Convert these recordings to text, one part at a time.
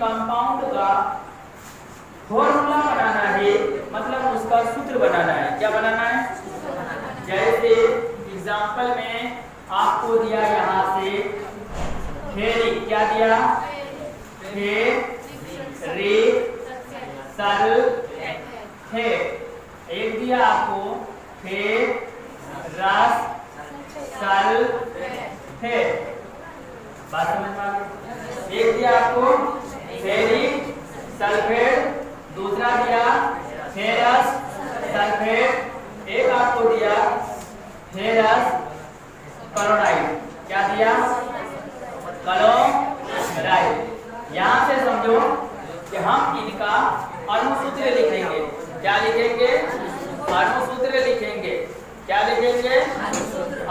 Compound का formula बनाना है, मतलब उसका सूत्र बनाना है। क्या बनाना है? जैसे एग्जांपल में आपको दिया यहाँ से फेरिक, क्या दिया? एक दिया आपको फेरस सल्फेट, बात समझ में आ गई? एक दिया आपको फेरिक सल्फेट, दूसरा दिया फेरस सल्फेट, एक आपको दिया फेरस क्लोराइड। क्या दिया? क्लोराइड। यहाँ से समझो कि हम इनका अणुसूत्र लिखेंगे। क्या लिखेंगे? अणुसूत्र लिखेंगे। क्या लिखेंगे?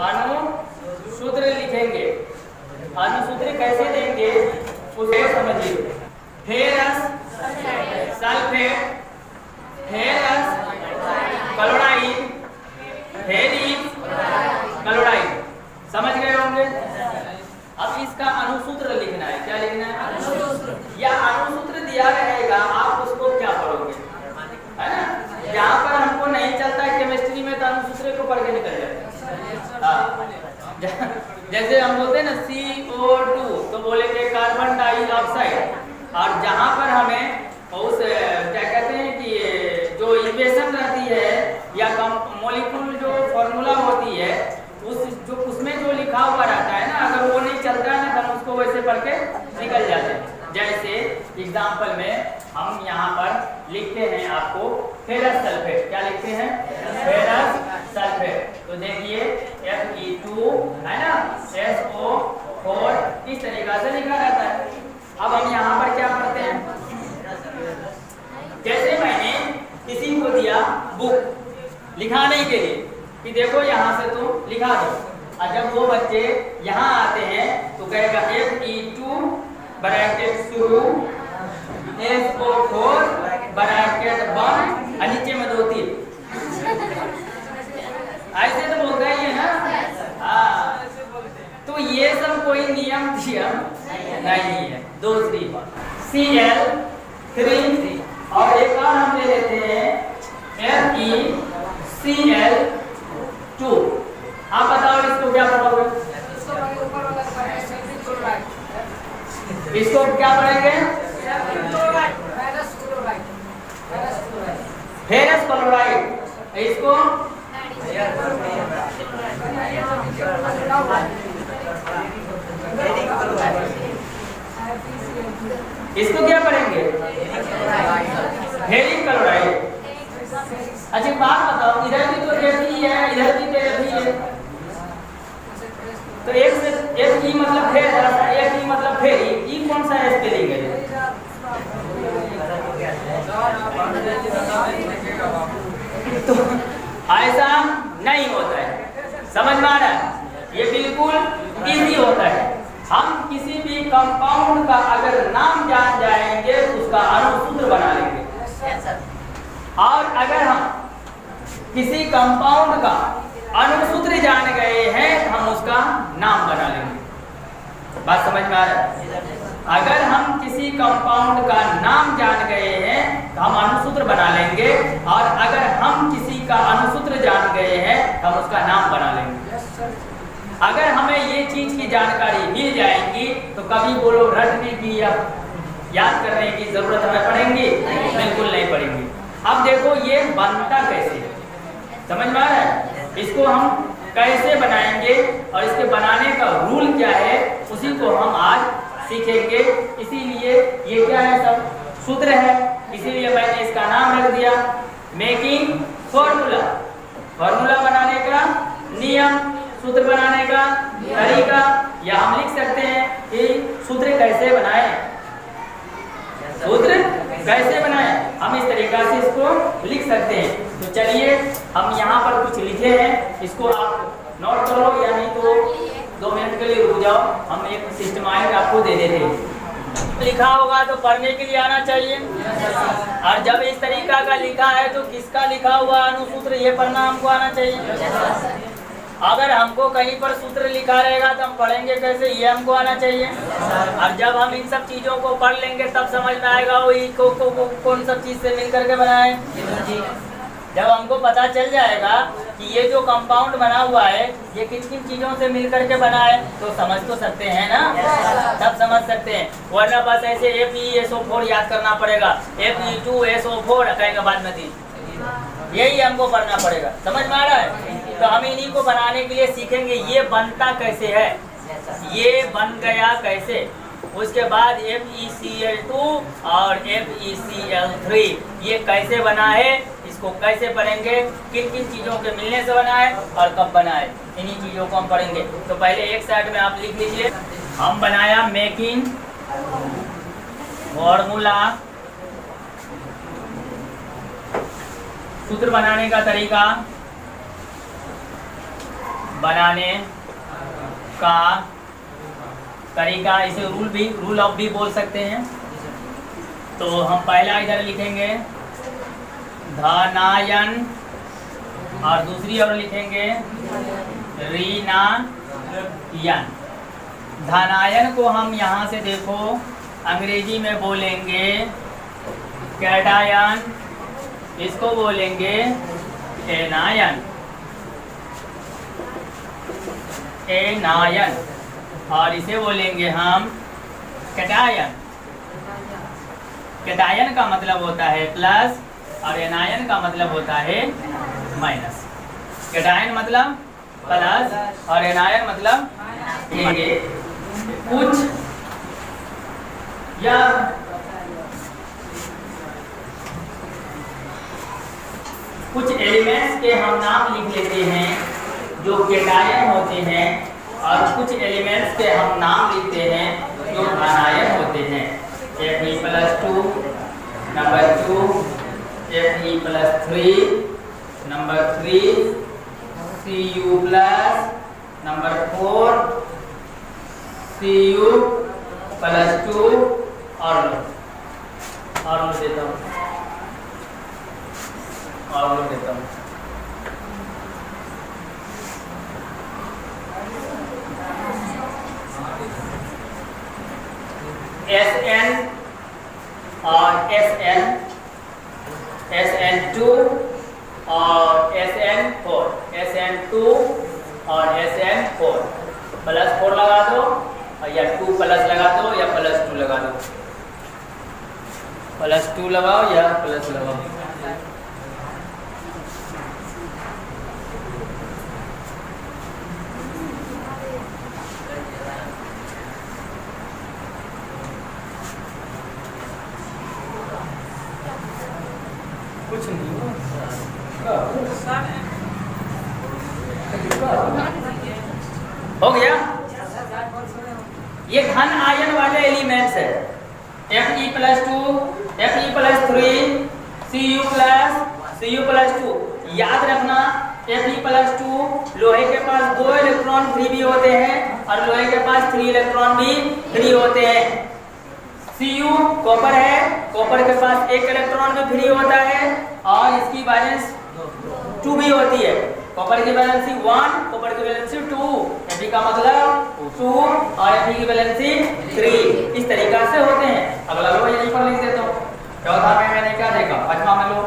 अणुसूत्र लिखेंगे। अणुसूत्र कैसे देंगे उसे समझिए। Ferrous sulphate, ferrous chloride, ferric chloride, समझ गए होंगे? अब इसका अणुसूत्र लिखना है। क्या लिखना है? अणुसूत्र। या अणुसूत्र दिया रहेगा, आप उसको क्या पढ़ोगे, है ना? यहाँ पर हमको नहीं चलता है केमिस्ट्री में, तो अणुसूत्र को पढ़ के निकल जाते हैं। जैसे हम बोलते हैं ना CO2, तो बोलेंगे कार्बन डाइऑक्साइड। और जहाँ पर हमें उस क्या कहते हैं कि जो इक्वेशन रहती है या मॉलिक्यूल जो फॉर्मूला होती है, उसमें जो लिखा हुआ रहता है ना, अगर वो नहीं चलता है ना, तो हम उसको वैसे पढ़ के निकल जाते हैं। जैसे एग्जांपल में हम यहाँ पर लिखते हैं आपको फेरस सल्फेट। क्या लिखते हैं? Ferrous sulphate. तो देखिए Fe2 है ना, SO4, इस तरीका से लिखा रहता है। अब हम यहाँ पर क्या पढ़ते हैं? जैसे मैंने किसी को दिया बुक लिखाने के लिए कि देखो यहाँ से तुम लिखा दो, और जब वो बच्चे यहाँ आते हैं तो कहेगा Fe2 ब्रैकेट शुरू SO4 ब्रैकेट बंद, नीचे में 2 3, ऐसे तो बोलता ही है ना। हाँ, तो ये सब कोई नियम नहीं है। दूसरी बात Cl3, और एक और हम ले लेते हैं FeCl2। आप बताओ इसको क्या पढ़ोगे? इसको क्या पढ़ेंगे? Ferrous chloride. इसको इसको क्या पढ़ेंगे? Ferric chloride. अच्छा बात बताओ, इधर भी तो Fe है, इधर भी तो Fe है, तो एक से Fe मतलब फेरस, Fe मतलब फेरिक, ई कौन सा स्पेलिंग है? तो ऐसा नहीं होता है, समझ में आ रहा है? ये बिल्कुल इजी होता है। हम किसी भी कंपाउंड का अगर नाम जान जाएंगे, उसका अणुसूत्र बना लेंगे। और अगर हम किसी कंपाउंड का अणुसूत्र जान गए हैं, तो हम उसका नाम बना लेंगे। बात समझ में आ रहा है? अगर हम किसी कंपाउंड का नाम जान गए हैं, तो हम अणुसूत्र बना लेंगे, और अगर हम किसी का अणुसूत्र जान गए हैं, तो हम उसका नाम बना लेंगे। अगर हमें ये चीज की जानकारी मिल जाएगी, तो कभी बोलो रटने की या याद करने की जरूरत हमें पड़ेगी? बिल्कुल नहीं पड़ेगी। अब देखो ये बनता कैसे, समझ में आ रहा है? इसको हम कैसे बनाएंगे और इसके बनाने का रूल क्या है, उसी को हम आज सीखेंगे। इसीलिए ये क्या है, सब सूत्र है, इसीलिए मैंने इसका नाम रख दिया मेकिंग फॉर्मूला। फॉर्मूला बनाने का नियम, सूत्र बनाने का तरीका, या हम लिख सकते हैं कि सूत्र कैसे बनाएं, सूत्र कैसे बनाएं, हम इस तरीका से इसको लिख सकते हैं। तो चलिए हम यहाँ पर कुछ लिखे हैं, इसको आप नोट कर लो, या नहीं तो 2 मिनट के लिए रुक जाओ, हम एक सिस्टमाइज आपको दे देते हैं। लिखा होगा तो पढ़ने के लिए आना चाहिए, और जब इस तरीका का लिखा है तो किसका लिखा हुआ अणुसूत्र ये पढ़ना हमको आना चाहिए। अगर हमको कहीं पर सूत्र लिखा रहेगा तो हम पढ़ेंगे कैसे, ये हमको आना चाहिए। और जब हम इन सब चीजों को पढ़ लेंगे तब समझ में आएगा वो कौन सब चीज से मिल करके बना है। जब हमको पता चल जाएगा कि ये जो कंपाउंड बना हुआ है ये किन किन चीजों से मिल करके बना है तो समझ तो सकते हैं ना, तब समझ सकते हैं। वरना बस ऐसे FeSO4 याद करना पड़ेगा, Fe2SO4 कहेंगे बाद में थी, यही हमको पढ़ना पड़ेगा। समझ में आ रहा है? तो हम इन्हीं को बनाने के लिए सीखेंगे ये बनता कैसे है, ये बन गया कैसे। उसके बाद FeCl2 और FeCl3 ये कैसे बना है, इसको कैसे पढ़ेंगे, किन किन चीज़ों के मिलने से बना है और कब बना है, इन्हीं चीज़ों को हम पढ़ेंगे। तो पहले एक साइड में आप लिख लीजिए, हम बनाया मेकिंग फॉर्मूला, सूत्र बनाने का तरीका, बनाने का तरीका, इसे रूल ऑफ भी बोल सकते हैं। तो हम पहला इधर लिखेंगे धनायन और दूसरी ओर लिखेंगे ऋणायन। धनायन को हम यहाँ से देखो अंग्रेजी में बोलेंगे कैटायन, इसको बोलेंगे एनायन, एनायन, और इसे बोलेंगे हम कैटायन। कैटायन का मतलब होता है प्लस और एनायन का मतलब होता है माइनस। कैटायन मतलब प्लस और एनायन मतलब कुछ या कुछ एलिमेंट्स के हम नाम लिख लेते हैं जो कैटायन होते हैं और कुछ एलिमेंट्स के हम नाम लिखते हैं जो आनायन होते हैं। Fe+2 number 2, Fe+3 number 3, Cu+ number 4, Cu+2 और लो देता हूँ, और लो देता हूँ। Sn और Sn, Sn2 और Sn4, Sn2 और Sn4 +4 लगा दो या 2 प्लस लगा दो या +2 लगा दो, +2 लगाओ या प्लस लगाओ। कुछ नहीं हो गया। ये घन आयन वाले एलिमेंट्स है Fe+2, Fe+3, Cu+2। याद रखना Fe+2 लोहे के पास 2 इलेक्ट्रॉन फ्री भी होते हैं और लोहे के पास 3 इलेक्ट्रॉन भी फ्री होते हैं। Cu कॉपर है, कॉपर के पास 1 इलेक्ट्रॉन भी फ्री होता है और इसकी वैलेंस 2 भी होती है। कॉपर की वैलेंसी 1, कॉपर की वैलेंसी 2, Fe का मतलब 2 और Fe की वैलेंसी 3। इस तरीका से होते हैं। अगला लो यहीं पर लिख देता हूँ। चौथा में मैंने क्या देखा, पांचवा में लो,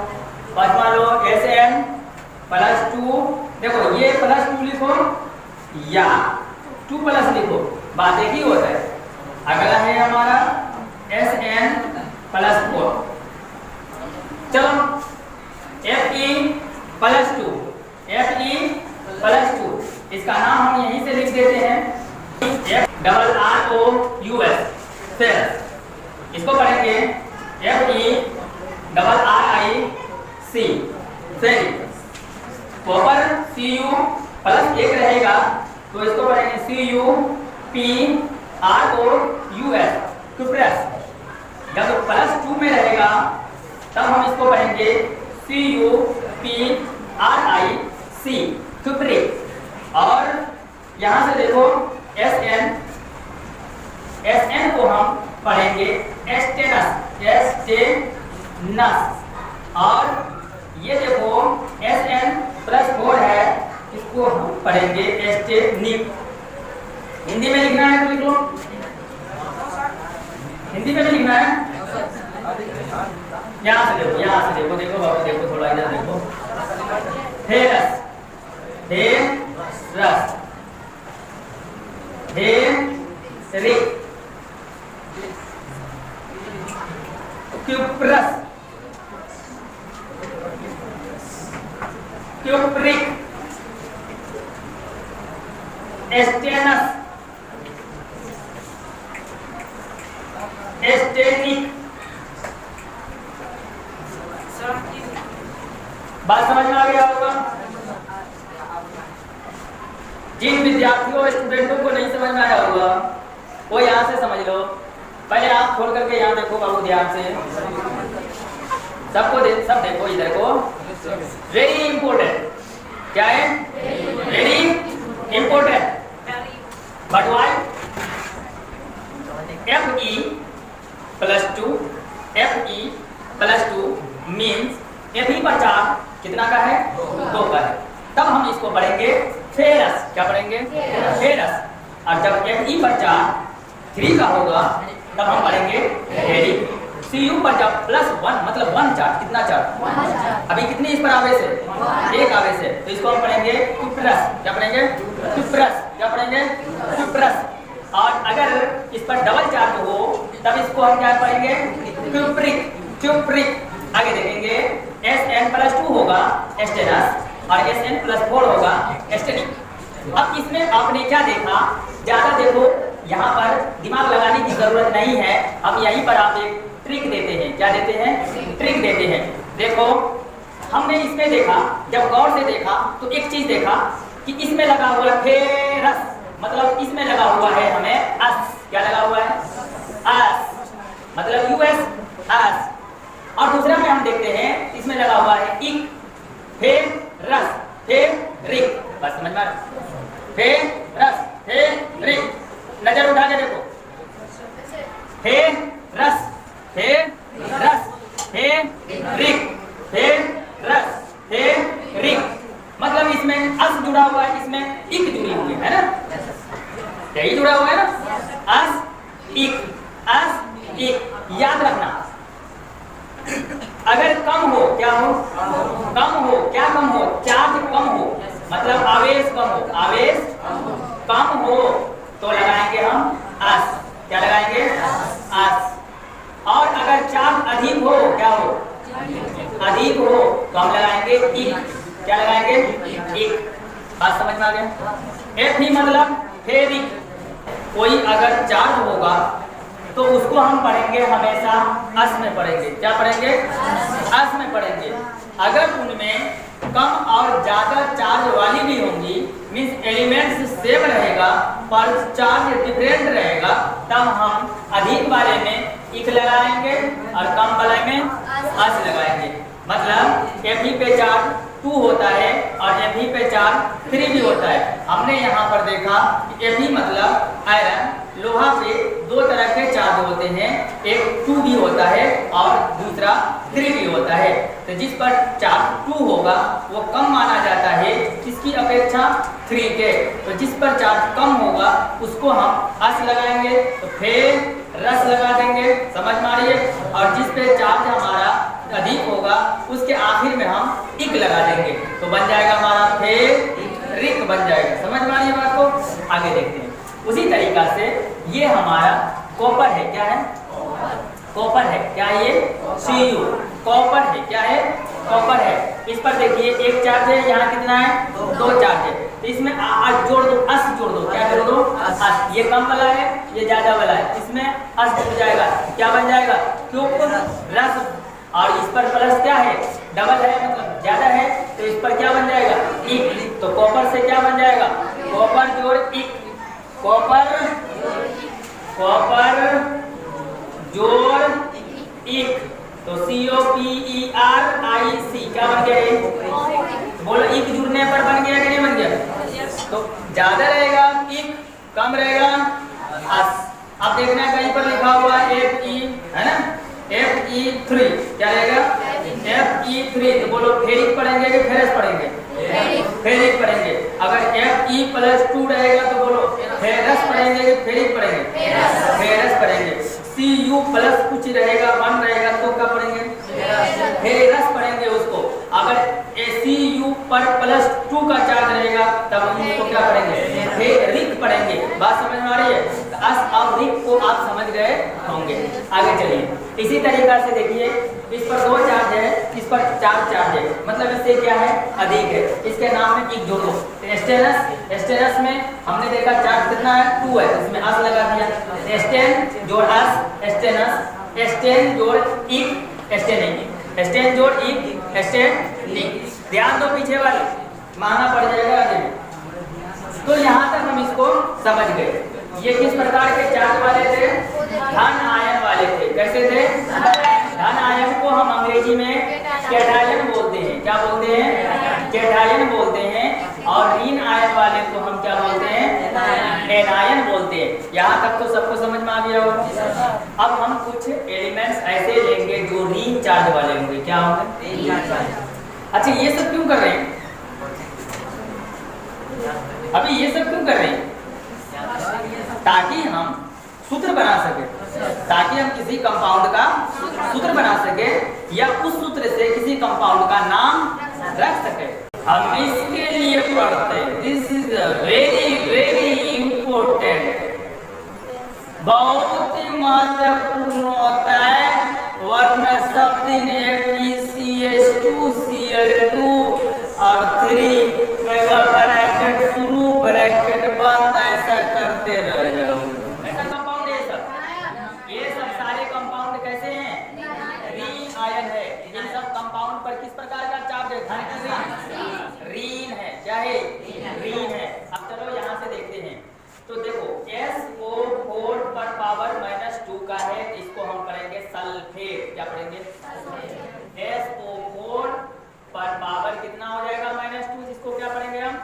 पांचवा लो Sn+2। देखो ये +2 लिखो या 2+ लिखो, बात एक ही होता है। अगला है हमारा Sn+4। चलो Fe+2, Fe+2 इसका नाम हम यहीं से लिख देते हैं FRROUS, फेरस। इसको पढ़ेंगे FeRRIC, फेरिक। कॉपर Cu+1 रहेगा तो इसको पढ़ेंगे CuPrOUS, क्यूप्रस। जब +2 में रहेगा तब हम इसको पढ़ेंगे CuPrIC, क्यूप्रिक। और यहाँ से देखो Sn को हम पढ़ेंगे एस्टेनस, और ये देखो Sn+4 है इसको हम पढ़ेंगे एस्टेनिक। हिंदी में लिखना है तो लिख लो, हिंदी में भी लिखना है। यहाँ से देखो, यहाँ से देखो, देखो बाबू देखो, थोड़ा इधर देखो। Ferrous, ferrous, ferric, cuprous, cupric, stannous, stannic. बात समझ में आ गया होगा। जिन विद्यार्थियों स्टूडेंटों को नहीं समझ में आया होगा वो यहाँ से समझ लो। पहले आप छोड़ करके यहाँ देखो बाबू, ध्यान से सबको सब देखो इधर को। वेरी इंपॉर्टेंट, क्या है? Very important. But why? FE +2, FE +2 means FE पर 4 कितना का है? 2 का है। तब हम इसको पढ़ेंगे फेरस। क्या पढ़ेंगे? फेरस। और जब FE पर 4 3 का होगा तब हम पढ़ेंगे हेरिक। CU पर जब +1 मतलब 1 चार्ज, कितना चार्ज? अभी कितनी इस पर आवेश है? 1 आवेश है, तो इसको हम पढ़ेंगे क्यूप्रस। क्या पढ़ेंगे? क्यूप्रस। क्या पढ़ेंगे? क्यूप्रस। और अगर इस पर डबल चार्ज हो तब इसको हम क्या पढ़ेंगे? क्यूप्रिक। क्यूप्रिक। आगे देखेंगे SN +2 होगा एस्टेनस और SN +4 होगा एस्टेनिक। अब इसमें आपने क्या देखा? ज्यादा देखो, यहाँ पर दिमाग लगाने की जरूरत नहीं है। अब यहीं पर आप एक ट्रिक देते हैं। क्या देते हैं? ट्रिक देते हैं। देखो हमने इसमें देखा, जब गौर से देखा तो एक चीज देखा कि इसमें लगा हुआ है फेरस, मतलब इसमें लगा हुआ है हमें अस। क्या लगा हुआ है? अस, मतलब US अस। और दूसरा में हम देखते हैं इसमें लगा हुआ है इक, फेरस, फेरिक। बस समझ में? Ferrous, ferric. नजर उठा के देखो। Ferrous, ferrous, ferric, ferrous, ferric. मतलब इसमें अस जुड़ा हुआ है, इसमें इक जुड़ी हुई है ना? यही जुड़ा हुआ है ना? अस, इक, अस, इक। याद रखना, अगर कम हो, क्या हो? कम हो। क्या कम हो? चार्ज कम हो, मतलब आवेश कम हो। आवेश कम हो तो लगाएंगे हम अस। क्या लगाएंगे? अस। और अगर चार्ज अधिक हो, क्या हो? अधिक हो तो हम लगाएंगे इक। क्या लगाएंगे? इक। बात समझ में आ गया? FE मतलब फेरिक। कोई अगर चार्ज होगा तो उसको हम पढ़ेंगे हमेशा अस में पढ़ेंगे। क्या पढ़ेंगे? अस में पढ़ेंगे। अगर उनमें कम और ज्यादा चार्ज वाली भी होंगी, मीन्स एलिमेंट्स सेम रहेगा पर चार्ज डिफरेंट रहेगा, तब हम अधिक वाले में इक लगाएंगे और कम वाले में अस लगाएंगे। मतलब FE पे चार्ज 2 होता है और FE पे चार्ज 3 भी होता है। हमने यहाँ पर देखा कि FE मतलब आयरन, लोहा पे 2 तरह के चार्ज होते हैं, एक 2 भी होता है और दूसरा 3 भी होता है। तो जिस पर चार्ज 2 होगा वो कम माना जाता है किसकी अपेक्षा? 3 के। तो जिस पर चार्ज कम होगा उसको हम अस लगाएंगे, तो फेर रस लगा देंगे। समझ में आ रही है? और जिस पे चार्ज हमारा अधिक होगा उसके आखिर में हम इक लगा देंगे, तो बन जाएगा हमारा फेरिक बन जाएगा। समझ में आ रही है बात को? आगे देखते हैं। उसी तरीका से ये हमारा कॉपर है। क्या है? कॉपर है। क्या है ये? CU कॉपर है। क्या है? कॉपर है। इस पर देखिए एक चार्ज है, यहाँ कितना है? 2 चार्ज है। तो इसमें जोड़ दो, अस जोड़ दो। क्या जोड़ दो? अस। ये कम वाला है, ये ज्यादा वाला है, इसमें अस जुड़ जाएगा। क्या बन जाएगा? क्यूप्रस। और इस पर प्लस क्या है? डबल है, मतलब ज्यादा है, तो इस पर क्या बन जाएगा? इक। तो कॉपर से क्या बन जाएगा? कॉपर जोड़ इक। कॉपर, कॉपर जोड़ इक, तो COPERIC क्या बन गया? तो बोलो इक जुड़ने पर बन गया कि नहीं बन गया? तो ज्यादा रहेगा इक, कम रहेगा अस। अब देखना कहीं पर लिखा हुआ FE है ना? FE3 क्या रहेगा? FE3। तो बोलो फेरिक पढ़ेंगे कि फेरस पढ़ेंगे? फेरिक पढ़ेंगे। E प्लस 2 रहेगा तो बोलो फेरस पढ़ेंगे कि फेरिक पढ़ेंगे? फेरस पढ़ेंगे। Cu प्लस कुछ रहेगा 1 रहेगा तो क्या पढ़ेंगे? फेरस पढ़ेंगे उसको। अगर Cu पर प्लस 2 का चार्ज रहेगा तब हम उसको क्या पढ़ेंगे? फेरिक पढ़ेंगे। बात समझ में आ रही है? अस और रिक को आप समझ गए होंगे। आगे चलिए, इसी तरीका से देखिए, इस पर 2 चार्ज है, इस पर 4 चार्ज है, मतलब इससे क्या है? अधिक है। इसके नाम में एक जोड़ो। एस्टेरस में हमने देखा चार्ज कितना है? 2 है, इसमें अस लगा दिया। एस्टेन जोड़ अस, एस्टेनस, एस्टेन जोड़ इक, एस्टेनिक, एस्टेन जोड़ इक, एस्टेनिक। ध्यान दो पीछे वाले, माना पड़ जाएगा आगे में। तो यहाँ तक हम इसको समझ गए। ये किस प्रकार के चार्ज वाले थे? धन आयन वाले थे। कैसे थे? धन आयन को हम अंग्रेजी में कैटायन बोलते हैं। क्या बोलते हैं? कैटायन बोलते हैं। और ऋण आयन वाले को हम क्या बोलते हैं? एनायन बोलते हैं। यहाँ तक तो सबको समझ में आ गया होगा। अब हम कुछ एलिमेंट्स ऐसे लेंगे जो ऋण चार्ज वाले होंगे। क्या होंगे? अच्छा, ये सब क्यों कर रहे हैं? अभी ये सब क्यों कर रहे हैं? ताकि हम सूत्र बना सके, ताकि हम किसी कंपाउंड का सूत्र बना सके या उस सूत्र से किसी कंपाउंड का नाम रख सके। हम इसके लिए पढ़ते हैं। This is very very important, बहुत ही महत्वपूर्ण होता है। वरना सब दिन CH2 Cl2 और 3 ब्रैकेट शुरू ब्रैकेट बंद ऐसा करते रह जाओगे। ऐसा कंपाउंड ये सब सारे कंपाउंड कैसे हैं? ऋण आयन है। इन सब कंपाउंड पर किस प्रकार का चार्ज है? धन का ऋण है। क्या है? ऋण है। अब चलो यहाँ से देखते हैं। तो देखो SO4 पर पावर -2 का है, इसको हम करेंगे सल्फेट। क्या पढ़ेंगे? SO4 पर पावर कितना हो जाएगा? -2, जिसको क्या पढ़ेंगे हम?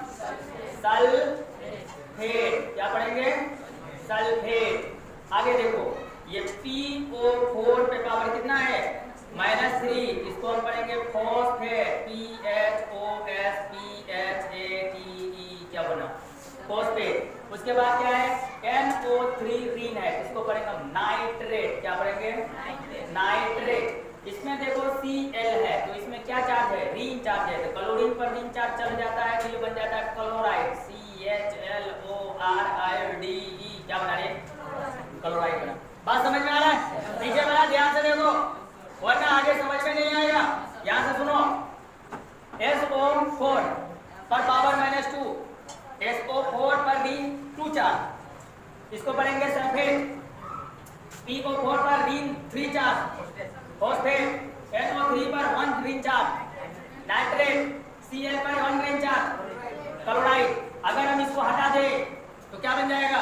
सल्फेट। क्या पढ़ेंगे? सल्फेट। आगे देखो, ये PO4 पे पावर कितना है? -3, इसको हम पढ़ेंगे फॉस्फेट। PHOSPHATE। क्या बना? फॉस्फेट। उसके बाद क्या है? NO3 ऋण है, इसको पढ़ेंगे हम नाइट्रेट। क्या पढ़ेंगे? नाइट्रेट। इसमें देखो Cl है, तो इसमें क्या चार्ज है? ऋण चार्ज है। तो क्लोरीन पर ऋण चार्ज चल जाता है तो ये बन जाता है क्लोराइड। CHLORIDE। क्या बना रहे? क्लोराइड बना। बात समझ में आ रहा है? नीचे बना, ध्यान से देखो, वरना आगे समझ में नहीं आएगा। यहाँ से सुनो, SO4 पर पावर -2, SO4 पर ऋण 2 चार्ज, इसको पढ़ेंगे सल्फेट। PO4 पर ऋण 3 चार्ज, फॉस्फेट। NO3 पर 1 ऋण चार्ज, नाइट्रेट। Cl पर 1 ऋण चार्ज, क्लोराइड। अगर हम इसको हटा दे तो क्या बन जाएगा?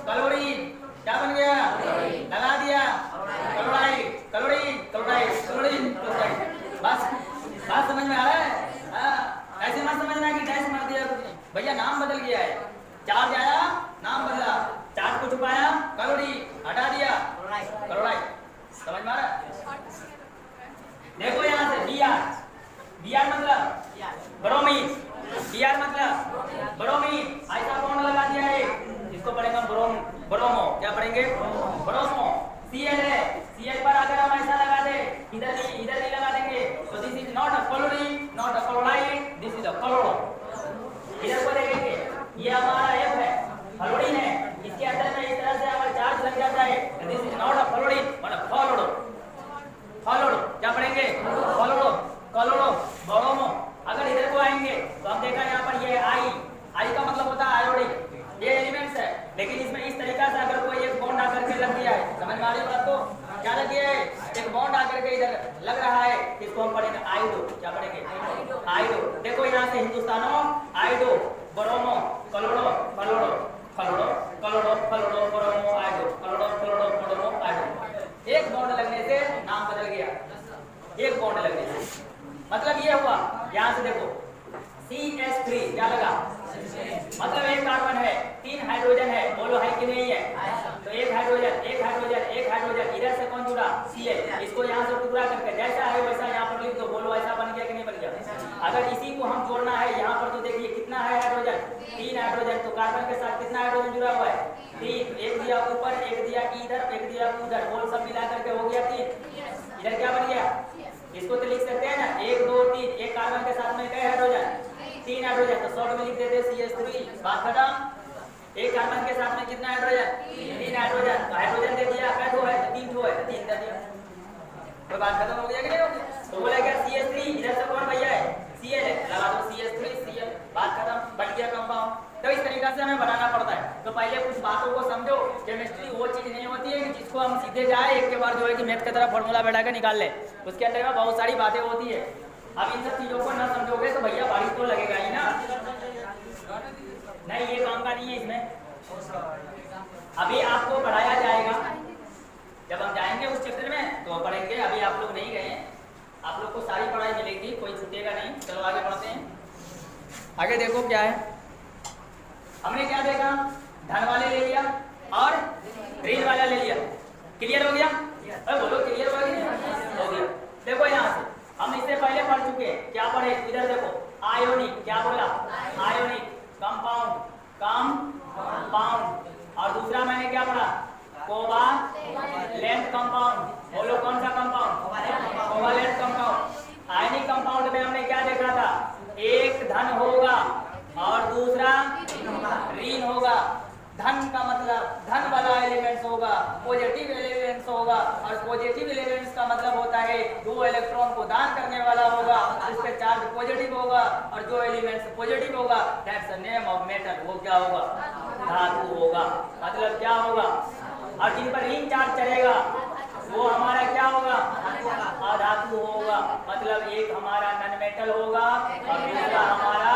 क्लोरीन। क्या बन गया? लगा दिया chloride, chlorine, chloride, chlorine, chloride. बात समझ में आ रहा है? ऐसे मत समझना कि डैश मार दिया कुछ नहीं। भैया नाम बदल गया है, चार्ज आया नाम बदला, चार्ज को छुपाया क्लोरीन, हटा दिया क्लोराइड। समझ में आ रहा है? देखो यहाँ से Br मतलब ब्रोमीन, Br मतलब ब्रोमीन। ऐसा बॉन्ड लगा दिया है, इसको पढ़ेंगे ब्रोमो। क्या पढ़ेंगे? ब्रोमो। Cl है, Cl पर अगर हम ऐसा लगा दे, इधर नहीं लगा देंगे तो this is not a chlorine, not a chloride, this is a chloro. इधर को देखेंगे, ये हमारा F है, फ्लोरीन है, इसके अंदर में इस तरह से अगर चार्ज लग जाता है this is not a fluorine but fluoro. Fluoro क्या पढ़ेंगे? Fluoro, chloro, bromo. अगर इधर को आएंगे तो हम देखा यहाँ पर ये आई का मतलब होता है आयोडीन। ये एलिमेंट्स है, लेकिन इसमें इस तरीका से अगर कोई एक बॉन्ड आकर के लग दिया है, समझ में आ रही है बात? तो क्या लग गया है? एक बॉन्ड आकर के इधर लग रहा है, इसको हम पढ़ेंगे आइडो। क्या पढ़ेंगे? आइडो। देखो यहाँ से हिंदुस्तानो, आइडो, ब्रोमो, क्लोरो, फ्लोरो, फ्लोरो, क्लोरो, फ्लोरो, ब्रोमो, आइडो, क्लोरो, फ्लोरो, ब्रोमो, आइडो। एक बॉन्ड लगने से नाम बदल गया, एक बॉन्ड लगने से। मतलब ये हुआ, यहाँ से देखो CH3 क्या लगा? मतलब एक कार्बन है, 3 हाइड्रोजन है, बोलो है कि नहीं है? तो एक हाइड्रोजन, एक हाइड्रोजन, एक हाइड्रोजन, इधर से कौन जुड़ा? Cl। इसको यहाँ से टुकड़ा करके जैसा है वैसा यहाँ पर लिख दो, बोलो ऐसा बन गया कि नहीं बन गया? अगर इसी को हम जोड़ना है यहाँ पर तो देखिए कितना कितना है हाइड्रोजन? 3 हाइड्रोजन। तो कार्बन के साथ कितना हाइड्रोजन जुड़ा हुआ है? 3। एक दिया ऊपर, एक दिया इधर, एक दिया उधर, और सब मिला करके हो गया 3। इधर क्या बन गया? इसको तो लिख सकते हैं ना 1 2 3। एक कार्बन के साथ में कई हाइड्रोजन? 3 हाइड्रोजन। तो शॉर्ट में लिख देते CH3। बात खत्म। एक कार्बन के साथ में कितना हाइड्रोजन? 3 हाइड्रोजन। तो हाइड्रोजन दे दिया, कै ठो है? 3 ठो है, तो 3 दे दिया। तो बात खत्म हो गया कि नहीं हो गया? तो बोला क्या CH3, इधर से कौन भैया है? Cl है, लगा दो CH3 Cl। बात खत्म, बन गया कंपाउंड। तो इस तरीका से हमें बनाना पड़ता है। तो पहले कुछ बातों को समझो। केमिस्ट्री वो चीज नहीं होती है कि जिसको हम सीधे जाए एक के बाद जो है कि मैथ की तरह फॉर्मूला बैठा के निकाल ले। उसके अंदर में बहुत सारी बातें होती है। अब इन सब चीजों को ना समझोगे तो भैया बारिश तो लगेगा ही ना। नहीं, ये काम का नहीं है इसमें। अभी आपको पढ़ाया जाएगा, जब हम जाएंगे उस चैप्टर में तो पढ़ेंगे। अभी आप लोग नहीं गए, आप लोग को सारी पढ़ाई मिलेगी, कोई छूटेगा नहीं। चलो आगे बढ़ते हैं। आगे देखो क्या है। हमने क्या देखा? धन वाले ले लिया और ऋण वाला ले लिया। क्लियर हो गया? अरे बोलो क्लियर हो गया? हो गया। देखो यहाँ से हम इससे पहले पढ़ चुके हैं। क्या पढ़े? इधर देखो, आयोनिक। क्या बोला? Ionic compound, compound. और दूसरा मैंने क्या पढ़ा? Covalent compound. बोलो कौन सा compound? Covalent compound. Ionic compound में हमने क्या देखा था? एक धन होगा और दूसरा ऋण होगा। धन का मतलब धन वाला एलिमेंट्स होगा, पॉजिटिव एलिमेंट्स होगा। और पॉजिटिव एलिमेंट्स का मतलब होता है 2 इलेक्ट्रॉन को दान करने वाला होगा, उसके चार्ज पॉजिटिव होगा। और जो एलिमेंट्स पॉजिटिव होगा that's the name of metal. वो क्या होगा? धातु होगा। मतलब क्या होगा? और जिन पर ऋण चार्ज चलेगा वो हमारा क्या होगा? अधातु होगा। मतलब एक हमारा नॉन मेटल होगा और दूसरा हमारा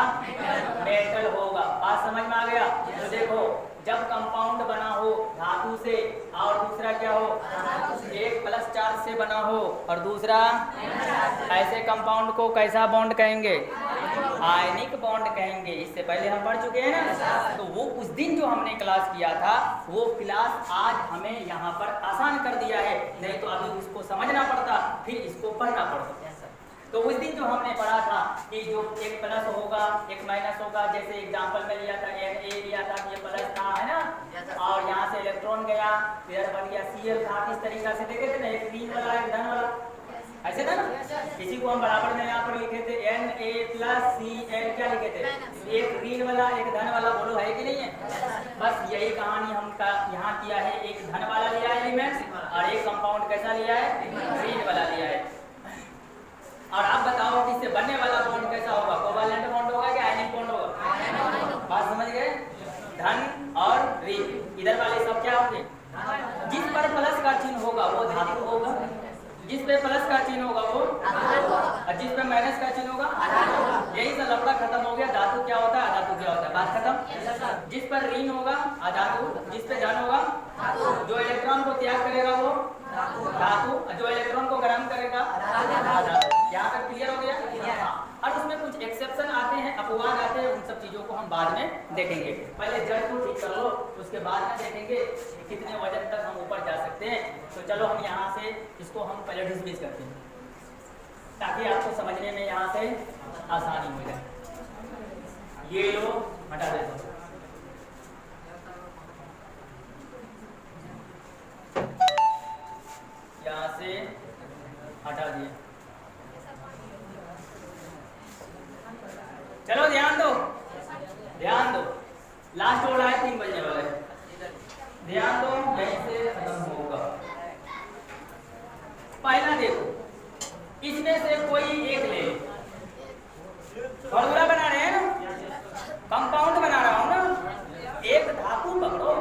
मेटल होगा। बात समझ में आ गया? तो देखो, जब कंपाउंड बना हो धातु से और दूसरा क्या हो? एक प्लस चार्ज से बना हो और दूसरा, ऐसे कंपाउंड को कैसा बॉन्ड कहेंगे? आयनिक बॉन्ड कहेंगे। इससे पहले हम पढ़ चुके हैं ना। तो वो उस दिन जो हमने क्लास किया था वो क्लास आज हमें यहाँ पर आसान कर दिया है, नहीं तो अभी उसको समझना पड़ता, फिर इसको पढ़ना पड़ता। तो उस दिन जो हमने पढ़ा था कि जो एक प्लस होगा एक माइनस होगा, जैसे एग्जांपल में लिया था Na लिया था, ये प्लस था, है ना। और यहाँ से इलेक्ट्रॉन गया, फिर बन गया Cl था। इस तरीका से देखे थे ना, एक ऋण वाला एक धन वाला, ऐसे था ना। इसी को हम बराबर में यहाँ पर लिखे थे Na प्लस Cl। क्या लिखे थे? एक ऋण वाला एक धन वाला। बोलो है कि नहीं है? बस यही कहानी हम यहाँ किया है। एक धन वाला लिया है एलिमेंट्स और एक कंपाउंड कैसा लिया है? ऋण वाला लिया है। और आप बताओ कि इससे बनने वाला बॉन्ड कैसा होगा? कोवालेंट बॉन्ड होगा कि आयनिक बॉन्ड होगा? बात समझ गए? धन और ऋण। इधर वाले सब क्या होंगे? जिस पर प्लस का चिन्ह होगा वो धातु होगा, जिस पे प्लस का चिन्ह होगा वो, और जिस पे माइनस का चिन्ह होगा। यही सब लफड़ा खत्म हो गया। धातु क्या होता है, अधातु क्या होता है? बात खत्म। जिस पर ऋण होगा अधातु, जिस पे धन होगा, जो इलेक्ट्रॉन को त्याग करेगा वो धातु, जो इलेक्ट्रॉन को ग्रहण करेगा अधातु। यहाँ तक क्लियर हो गया? और उसमें कुछ एक्सेप्शन आते हैं, अपवाद आते हैं, उन सब चीजों को हम बाद में देखेंगे। पहले जड़ को ठीक कर लो, उसके बाद में देखेंगे कितने वजन तक हम ऊपर जा सकते हैं। तो चलो हम यहाँ से इसको हम पहले डिसमिस करते हैं ताकि आपको समझने में यहाँ से आसानी हो जाए। ये लो हटा देता हूँ। यहाँ से हटा दिए। चलो ध्यान दो, ध्यान दो। लास्ट ओवर है, 3 बजने वाला है। ध्यान दो, यहीं से खत्म होगा। पहला देखो, इसमें से कोई एक ले। फॉर्मूला बना रहे हैं ना, कंपाउंड बना रहा हूं ना। एक धातु पकड़ो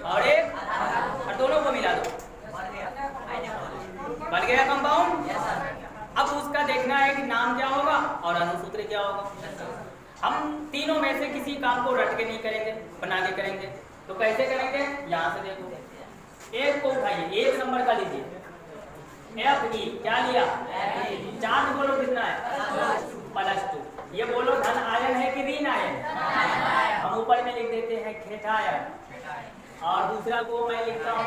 और एक, और दोनों को मिला दो, बन गया कंपाउंड। अब उसका देखना है कि नाम क्या होगा और अनुसूत्र क्या होगा। हम तीनों में से किसी काम को रट के नहीं करेंगे, बना के करेंगे। तो कैसे करेंगे? यहाँ से देखो, एक को उठाइए, 1 नंबर का लीजिए, Fe। क्या लिया? चार्ज बोलो कितना है? +2। ये बोलो धन आयन है कि ऋण आयन? हम ऊपर में लिख देते हैं केटायन। और दूसरा को मैं लिखता हूँ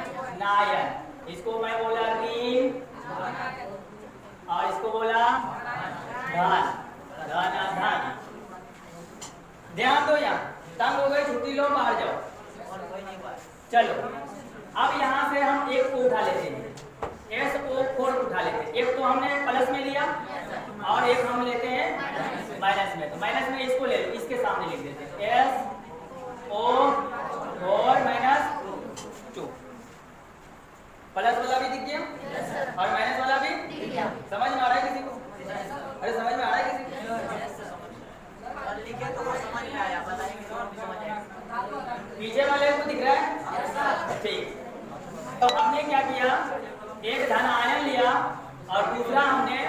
एनायन। इसको मैं बोला ऋण और इसको बोला धन। धनाधान। ध्यान दो, यहाँ तंग हो गई, छुट्टी लो, बाहर जाओ। चलो अब यहाँ से हम एक को उठा लेते हैं, SO4 उठा लेते हैं। एक तो हमने प्लस में लिया और एक हम लेते हैं माइनस में। तो माइनस में इसको ले लो, इसके सामने लिख देते हैं SO4 - 2। प्लस वाला भी दिख गया और माइनस वाला भी दिख गया। समझ में आ रहा है किसी को? अरे समझ में आ रहा है किसी को? लिखे तो समझ में आया, बताएंगे और भी समझ आएगा। पीछे वाले को दिख रहा है? ठीक। तो हमने क्या किया, एक धन आयन लिया और दूसरा हमने